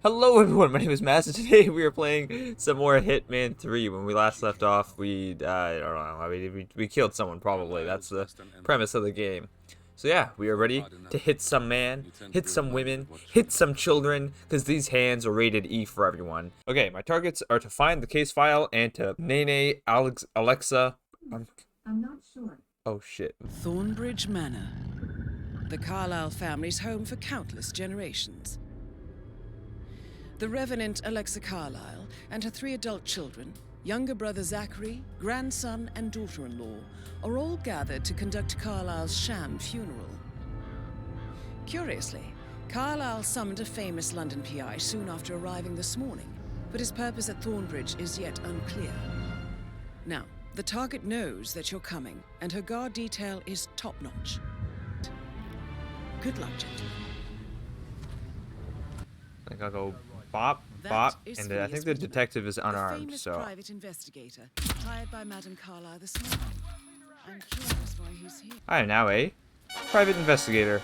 Hello everyone, my name is Mass, and today we are playing some more Hitman 3. When we last left off, I don't know, I mean, we killed someone probably. That's the premise of the game. So yeah, we are ready to hit some man, hit some women, hit some children, because these hands are rated E for everyone. Okay, my targets are to find the case file and to Nene, Alexa. I'm not sure. Oh shit. Thornbridge Manor, the Carlyle family's home for countless generations. The Revenant Alexa Carlyle and her 3 adult children, younger brother Zachary, grandson, and daughter-in-law, are all gathered to conduct Carlyle's sham funeral. Curiously, Carlyle summoned a famous London PI soon after arriving this morning, but his purpose at Thornbridge is yet unclear. Now, the target knows that you're coming, and her guard detail is top-notch. Good luck, gentlemen. I think I'll go bop, bop, and I think the detective is unarmed, famous so... private investigator, hired by Madame Carlyle this morning. I'm curious why he's here. I am now a private investigator,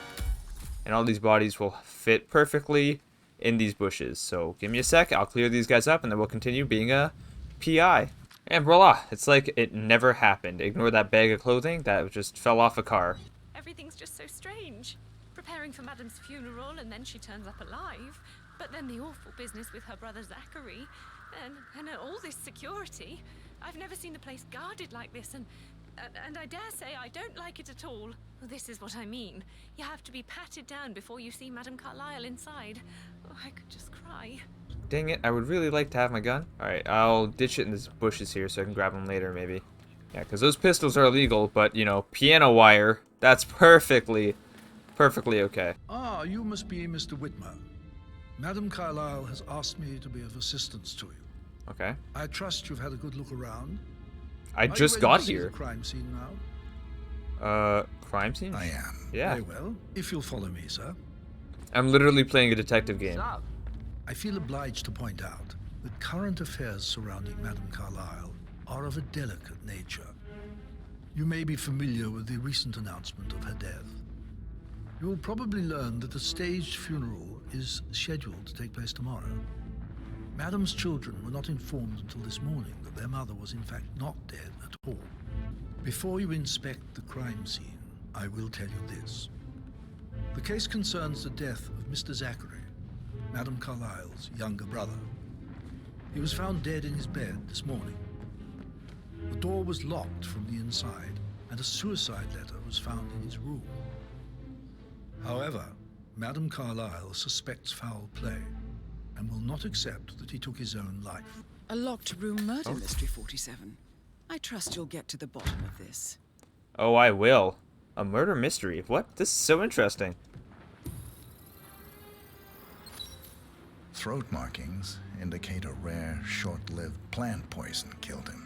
and all these bodies will fit perfectly in these bushes. So give me a sec, I'll clear these guys up, and then we'll continue being a PI. And voila, it's like it never happened. Ignore that bag of clothing that just fell off a car. Everything's just so strange. Preparing for Madame's funeral, and then she turns up alive. But then the awful business with her brother Zachary, and all this security. I've never seen the place guarded like this, and I dare say I don't like it at all. Well, this is what I mean. You have to be patted down before you see Madame Carlyle inside. Oh, I could just cry. Dang it, I would really like to have my gun. Alright, I'll ditch it in the bushes here so I can grab them later, maybe. Yeah, because those pistols are illegal, but, you know, piano wire, that's perfectly okay. Ah, you must be Mr. Whitmer. Madame Carlyle has asked me to be of assistance to you. Okay. I trust you've had a good look around. I Are just you ready got to see here. the crime scene now? Crime scene? I am. Yeah. Very well. If you'll follow me, sir. I'm literally playing a detective game. I feel obliged to point out that current affairs surrounding Madame Carlyle are of a delicate nature. You may be familiar with the recent announcement of her death. You will probably learn that a staged funeral is scheduled to take place tomorrow. Madame's children were not informed until this morning that their mother was in fact not dead at all. Before you inspect the crime scene, I will tell you this. The case concerns the death of Mr. Zachary, Madame Carlyle's younger brother. He was found dead in his bed this morning. The door was locked from the inside, and a suicide letter was found in his room. However, Madame Carlyle suspects foul play and will not accept that he took his own life. A locked room murder mystery, 47. I trust you'll get to the bottom of this. Oh, I will. A murder mystery. What? This is so interesting. Throat markings indicate a rare, short-lived plant poison killed him.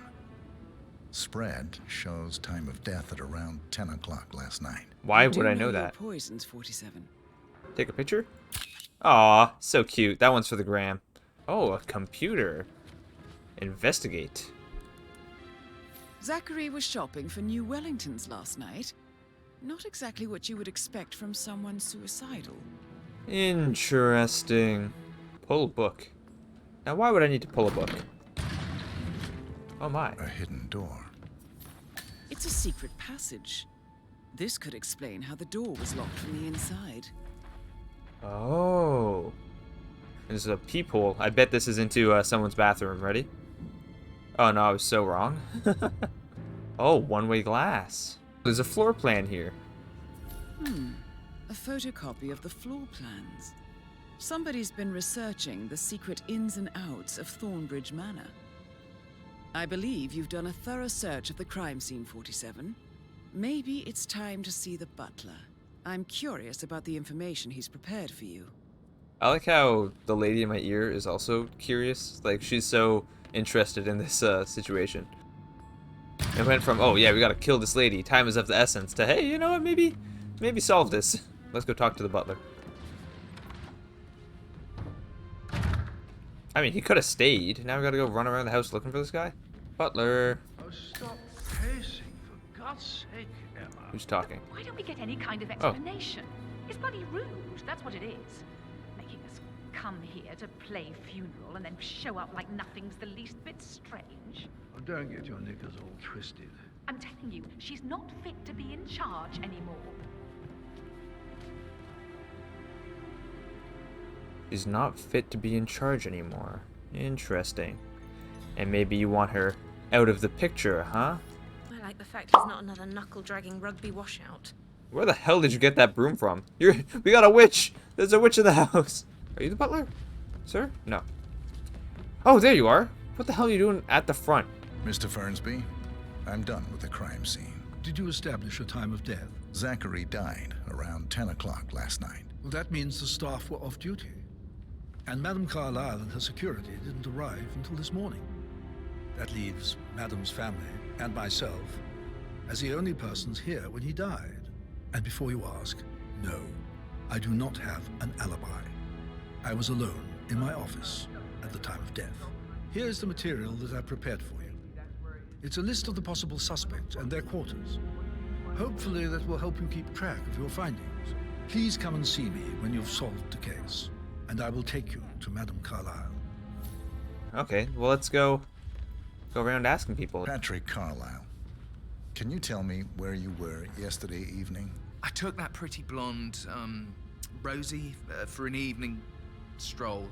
Spread shows time of death at around 10 o'clock last night. Why You would do I know your that? Poisons, 47. Take a picture? Aw, so cute. That one's for the gram. Oh, a computer. Investigate. Zachary was shopping for new Wellingtons last night. Not exactly what you would expect from someone suicidal. Interesting. Pull a book. Now, why would I need to pull a book? Oh my. A hidden door. It's a secret passage. This could explain how the door was locked from the inside. Oh. There's a peephole. I bet this is into someone's bathroom. Ready? Oh no, I was so wrong. Oh, one-way glass. There's a floor plan here. A photocopy of the floor plans. Somebody's been researching the secret ins and outs of Thornbridge Manor. I believe you've done a thorough search of the crime scene, 47. Maybe it's time to see the butler. I'm curious about the information he's prepared for you. I like how the lady in my ear is also curious. Like, she's so interested in this situation. It went from, oh yeah, we gotta kill this lady, time is of the essence, to, hey, you know what, maybe solve this. Let's go talk to the butler. I mean, he could have stayed. Now we gotta go run around the house looking for this guy. Butler. Oh, stop pacing, for God's sake, Emma. Who's talking? Why don't we get any kind of explanation? It's bloody rude, that's what it is. Making us come here to play funeral and then show up like nothing's the least bit strange? Oh, don't get your knickers all twisted. I'm telling you, she's not fit to be in charge anymore. She's not fit to be in charge anymore. Interesting. And maybe you want her out of the picture, huh? I like the fact he's not another knuckle-dragging rugby washout. Where the hell did you get that broom from? We got a witch! There's a witch in the house! Are you the butler? Sir? No. Oh, there you are! What the hell are you doing at the front? Mr. Fernsby, I'm done with the crime scene. Did you establish a time of death? Zachary died around 10 o'clock last night. Well, that means the staff were off duty. And Madame Carlyle and her security didn't arrive until this morning. That leaves Madame's family and myself as the only persons here when he died. And before you ask, no, I do not have an alibi. I was alone in my office at the time of death. Here's the material that I prepared for you. It's a list of the possible suspects and their quarters. Hopefully that will help you keep track of your findings. Please come and see me when you've solved the case, and I will take you to Madame Carlyle. Okay, well let's go around asking people. Patrick Carlyle, can you tell me where you were yesterday evening? I took that pretty blonde, Rosie, for an evening stroll.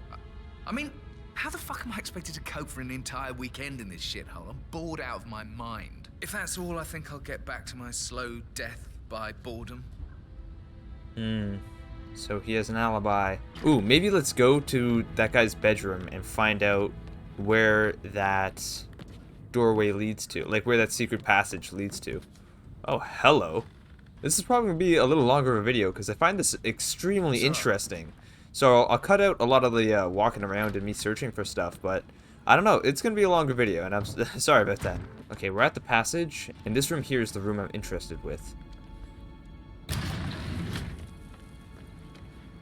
I mean, how the fuck am I expected to cope for an entire weekend in this shithole? I'm bored out of my mind. If that's all, I think I'll get back to my slow death by boredom. So he has an alibi. Ooh, maybe let's go to that guy's bedroom and find out where that doorway leads to. Like, where that secret passage leads to. Oh, hello. This is probably going to be a little longer of a video because I find this extremely interesting. So I'll cut out a lot of the walking around and me searching for stuff, but I don't know. It's going to be a longer video, and I'm sorry about that. Okay, we're at the passage, and this room here is the room I'm interested with.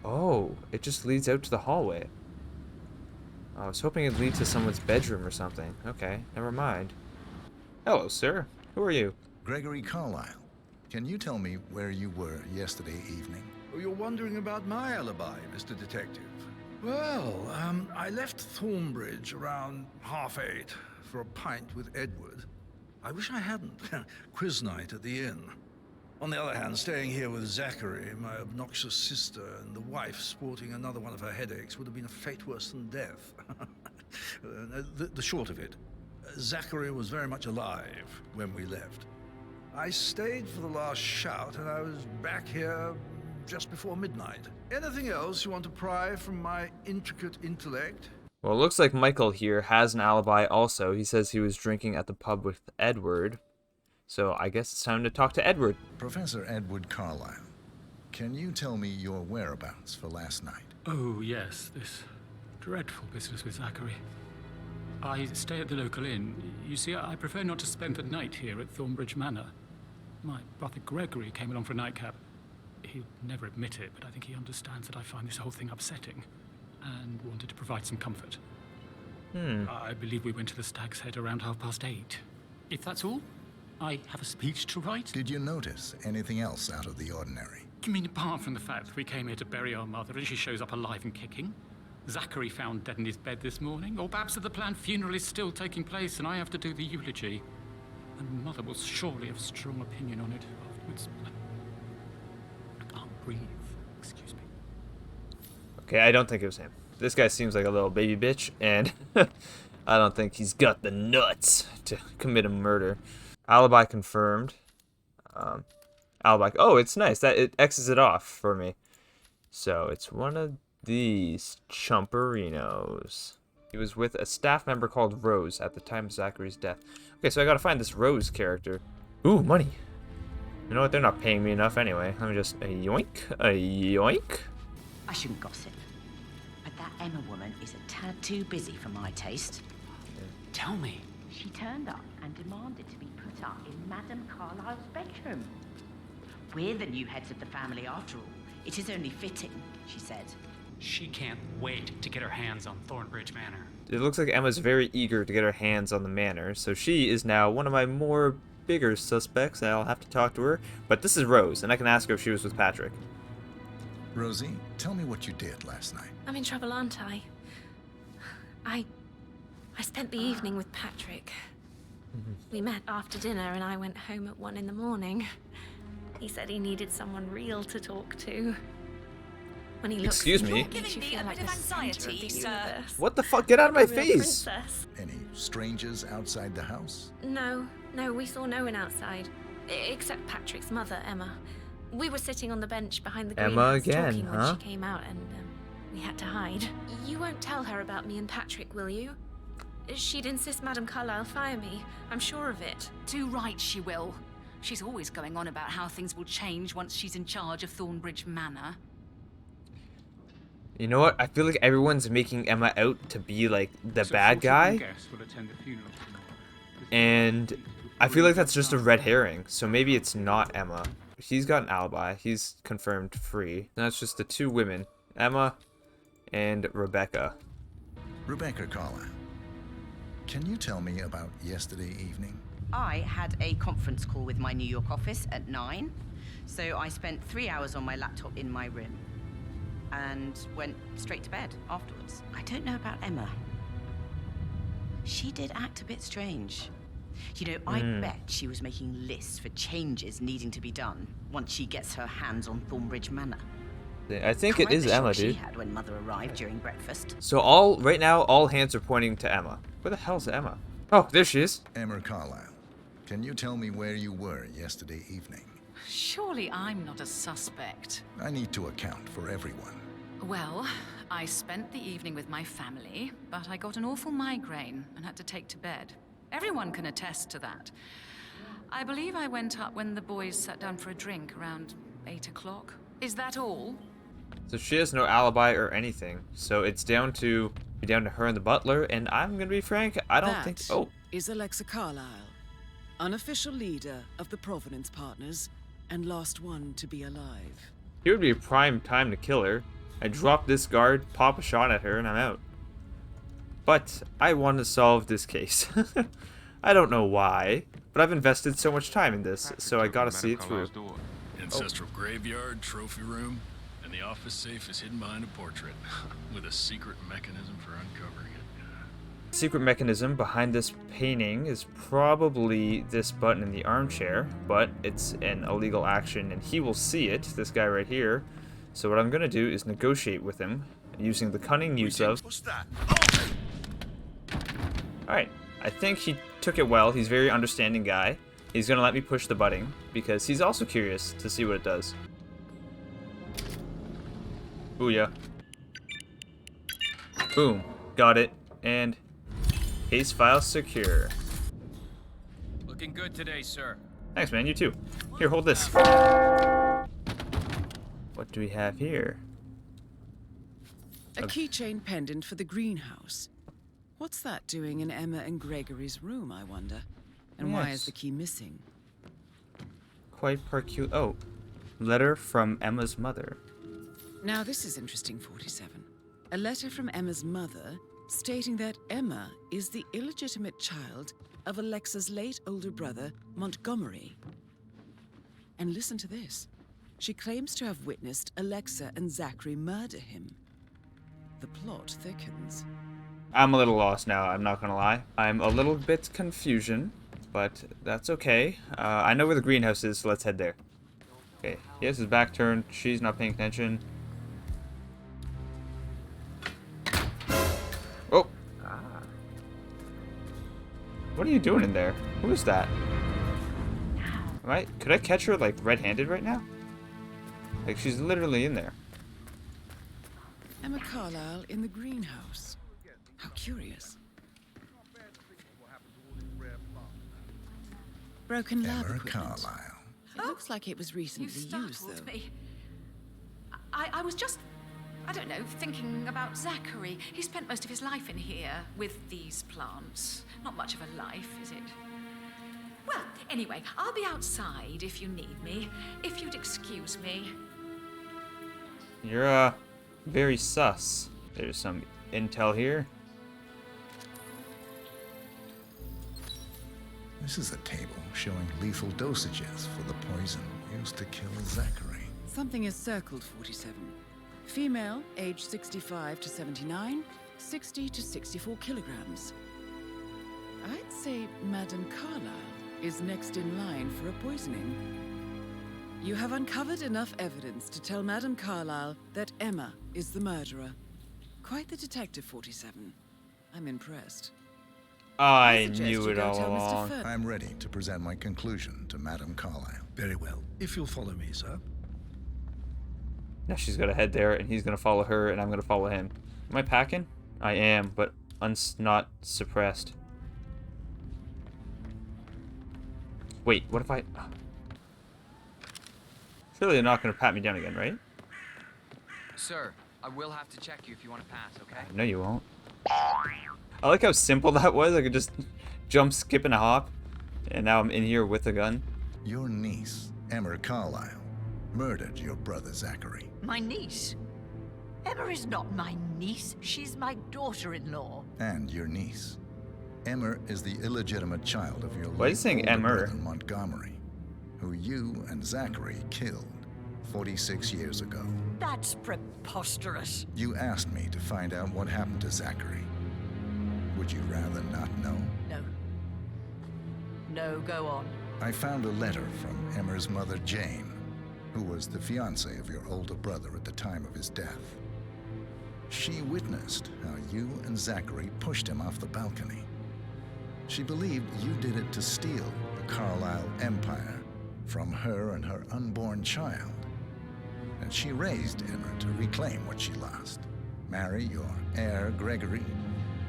Oh, it just leads out to the hallway. I was hoping it'd lead to someone's bedroom or something. Okay, never mind. Hello, sir. Who are you? Gregory Carlyle, can you tell me where you were yesterday evening? Oh, you're wondering about my alibi, Mr. Detective. Well, I left Thornbridge around 8:30 for a pint with Edward. I wish I hadn't. Quiz night at the inn. On the other hand, staying here with Zachary, my obnoxious sister, and the wife sporting another one of her headaches would have been a fate worse than death. The short of it, Zachary was very much alive when we left. I stayed for the last shout, and I was back here just before midnight. Anything else you want to pry from my intricate intellect? Well, it looks like Michael here has an alibi also. He says he was drinking at the pub with Edward. So I guess it's time to talk to Edward. Professor Edward Carlyle, can you tell me your whereabouts for last night? Oh, yes, this dreadful business with Zachary. I stay at the local inn. You see, I prefer not to spend the night here at Thornbridge Manor. My brother Gregory came along for a nightcap. He'll never admit it, but I think he understands that I find this whole thing upsetting and wanted to provide some comfort. I believe we went to the Stag's Head around 8:30. If that's all, I have a speech to write. Did you notice anything else out of the ordinary? You mean apart from the fact that we came here to bury our mother and she shows up alive and kicking? Zachary found dead in his bed this morning? Or perhaps that the planned funeral is still taking place and I have to do the eulogy? And Mother will surely have a strong opinion on it afterwards. I can't breathe. Excuse me. Okay, I don't think it was him. This guy seems like a little baby bitch, and I don't think he's got the nuts to commit a murder. Alibi confirmed. Alibi. Oh, it's nice. That it X's it off for me. So it's one of these chumperinos. He was with a staff member called Rose at the time of Zachary's death. Okay, so I gotta find this Rose character. Ooh, money. You know what? They're not paying me enough anyway. Let me just a yoink, a yoink. I shouldn't gossip, but that Emma woman is a tad too busy for my taste. Tell me. She turned up and demanded to be put up in Madame Carlyle's bedroom. We're the new heads of the family after all. It is only fitting, she said. She can't wait to get her hands on Thornbridge Manor. It looks like Emma's very eager to get her hands on the manor, so she is now one of my more bigger suspects, and I'll have to talk to her. But this is Rose, and I can ask her if she was with Patrick. Rosie, tell me what you did last night. I'm in trouble, aren't I? I spent the evening with Patrick. We met after dinner and I went home at 1 in the morning. He said he needed someone real to talk to. When he looks Excuse me? You're giving me a bit of anxiety, sir. What the fuck? Get out of my A real face! princess. Any strangers outside the house? No, we saw no one outside. Except Patrick's mother, Emma. We were sitting on the bench behind the Emma greenhouse again, talking when huh? she came out and we had to hide. You won't tell her about me and Patrick, will you? She'd insist Madame Carlyle fire me. I'm sure of it. Too right she will. She's always going on about how things will change once she's in charge of Thornbridge Manor. You know what? I feel like everyone's making Emma out to be like the So bad 41 guy, guests will attend the funeral tomorrow. and I feel like that's just a red herring. So maybe it's not Emma. He's got an alibi. He's confirmed free. Now it's just the two women, Emma and Rebecca. Rebecca Carlyle, can you tell me about yesterday evening? I had a conference call with my New York office at 9, so I spent 3 hours on my laptop in my room and went straight to bed afterwards. I don't know about Emma. She did act a bit strange. You know, I bet she was making lists for changes needing to be done once she gets her hands on Thornbridge Manor. I think it Quite is the Emma, shock she dude. had when Mother arrived during breakfast. So right now, all hands are pointing to Emma. Where the hell's Emma? Oh, there she is. Emma Carlyle, can you tell me where you were yesterday evening? Surely I'm not a suspect. I need to account for everyone. Well, I spent the evening with my family, but I got an awful migraine and had to take to bed. Everyone can attest to that. I believe I went up when the boys sat down for a drink around 8 o'clock. Is that all? So she has no alibi or anything. So it's down to her and the butler. And I'm gonna be frank, I don't think. Oh, is Alexa Carlyle, unofficial leader of the Provenance Partners, and last one to be alive. here would be a prime time to kill her. I drop this guard, pop a shot at her, and I'm out. But I want to solve this case. I don't know why, but I've invested so much time in this, so I gotta see it through. Ancestral graveyard, trophy room, and the office safe is hidden behind a portrait, with a secret mechanism for uncovering it. Secret mechanism behind this painting is probably this button in the armchair, but it's an illegal action and he will see it, this guy right here. So what I'm gonna do is negotiate with him using the cunning use of... What's that? Alright, I think he took it well. He's a very understanding guy. He's gonna let me push the button because he's also curious to see what it does. Booyah. Boom. Got it. And case file secure. Looking good today, sir. Thanks, man. You too. Here, hold this. What do we have here? A keychain pendant for the greenhouse. What's that doing in Emma and Gregory's room, I wonder? And why is the key missing? Quite peculiar. Oh, letter from Emma's mother. Now this is interesting, 47. A letter from Emma's mother stating that Emma is the illegitimate child of Alexa's late older brother, Montgomery. And listen to this. She claims to have witnessed Alexa and Zachary murder him. The plot thickens. I'm a little lost now, I'm not gonna lie. I'm a little bit confusion, but that's okay. I know where the greenhouse is, so let's head there. Okay, he has his back turned. She's not paying attention. Oh! What are you doing in there? Who is that? Could I catch her, like, red-handed right now? Like, she's literally in there. Emma Carlyle in the greenhouse. How curious. Broken lab Emma equipment. Carlyle. It looks like it was recently You used, startled though. me. I was just, I don't know, thinking about Zachary. He spent most of his life in here with these plants. Not much of a life, is it? Well, anyway, I'll be outside if you need me. If you'd excuse me. You're, very sus. There's some intel here. This is a table showing lethal dosages for the poison used to kill Zachary. Something is circled 47. Female, age 65 to 79, 60 to 64 kilograms. I'd say Madame Carlyle is next in line for a poisoning. You have uncovered enough evidence to tell Madame Carlyle that Emma is the murderer. Quite the detective, 47. I'm impressed. I knew it all along. I'm ready to present my conclusion to Madame Carlyle. Very well. If you'll follow me, sir. Now she's got to head there, and he's going to follow her, and I'm going to follow him. Am I packing? I am, but not suppressed. Wait, what if I... Surely they're not going to pat me down again, right? Sir, I will have to check you if you want to pass, okay? No, you won't. I like how simple that was. I could just jump, skip, and a hop. And now I'm in here with a gun. Your niece, Emma Carlyle, murdered your brother Zachary. My niece? Emma is not my niece. She's my daughter-in-law. And your niece. Emma is the illegitimate child of your Why are you saying older Emma? brother Montgomery, who you and Zachary killed 46 years ago. That's preposterous. You asked me to find out what happened to Zachary. Would you rather not know? No. No, go on. I found a letter from Emma's mother, Jane, who was the fiancée of your older brother at the time of his death. She witnessed how you and Zachary pushed him off the balcony. She believed you did it to steal the Carlyle empire from her and her unborn child. And she raised Emma to reclaim what she lost, marry your heir Gregory,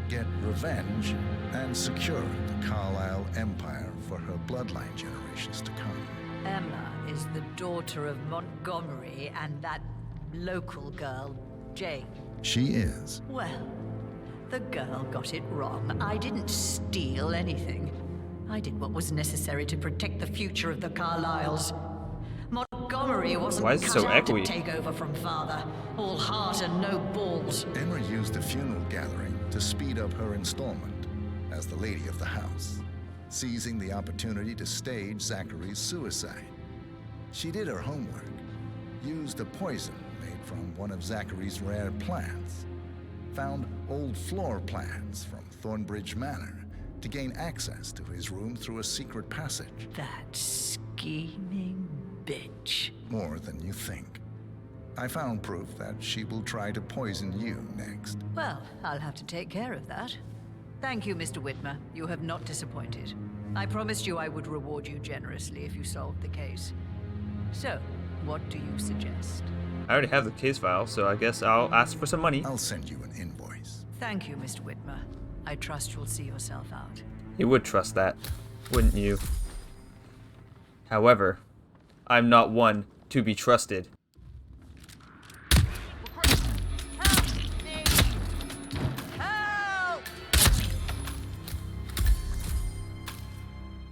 get revenge, and secure the Carlyle empire for her bloodline generations to come. Emma is the daughter of Montgomery and that local girl, Jane. She is. Well, the girl got it wrong. I didn't steal anything. I did what was necessary to protect the future of the Carlyles. Montgomery wasn't cut out to take over from father. All heart and no balls. Emma used a funeral gathering to speed up her installment as the lady of the house, seizing the opportunity to stage Zachary's suicide. She did her homework, used a poison made from one of Zachary's rare plants, found old floor plans from Thornbridge Manor to gain access to his room through a secret passage. That scheming bitch. More than you think. I found proof that she will try to poison you next. Well, I'll have to take care of that. Thank you, Mr. Whitmer. You have not disappointed. I promised you I would reward you generously if you solved the case. So, what do you suggest? I already have the case file, so I guess I'll ask for some money. I'll send you an invoice. Thank you, Mr. Whitmer. I trust you'll see yourself out. You would trust that, wouldn't you? However, I'm not one to be trusted. Help!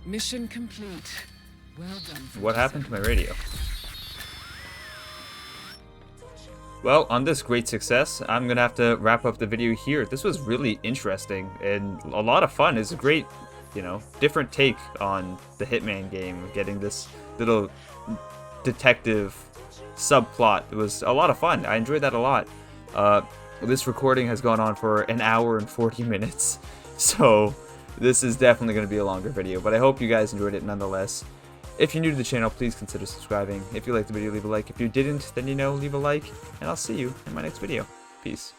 Mission complete. Well done. What happened to my radio? Well, on this great success, I'm gonna have to wrap up the video here. This was really interesting and a lot of fun. It's a great, different take on the Hitman game, getting this little detective subplot. It was a lot of fun. I enjoyed that a lot. This recording has gone on for an hour and 40 minutes, so this is definitely going to be a longer video, but I hope you guys enjoyed it nonetheless. If you're new to the channel, please consider subscribing. If you liked the video, leave a like. If you didn't, then leave a like, and I'll see you in my next video. Peace.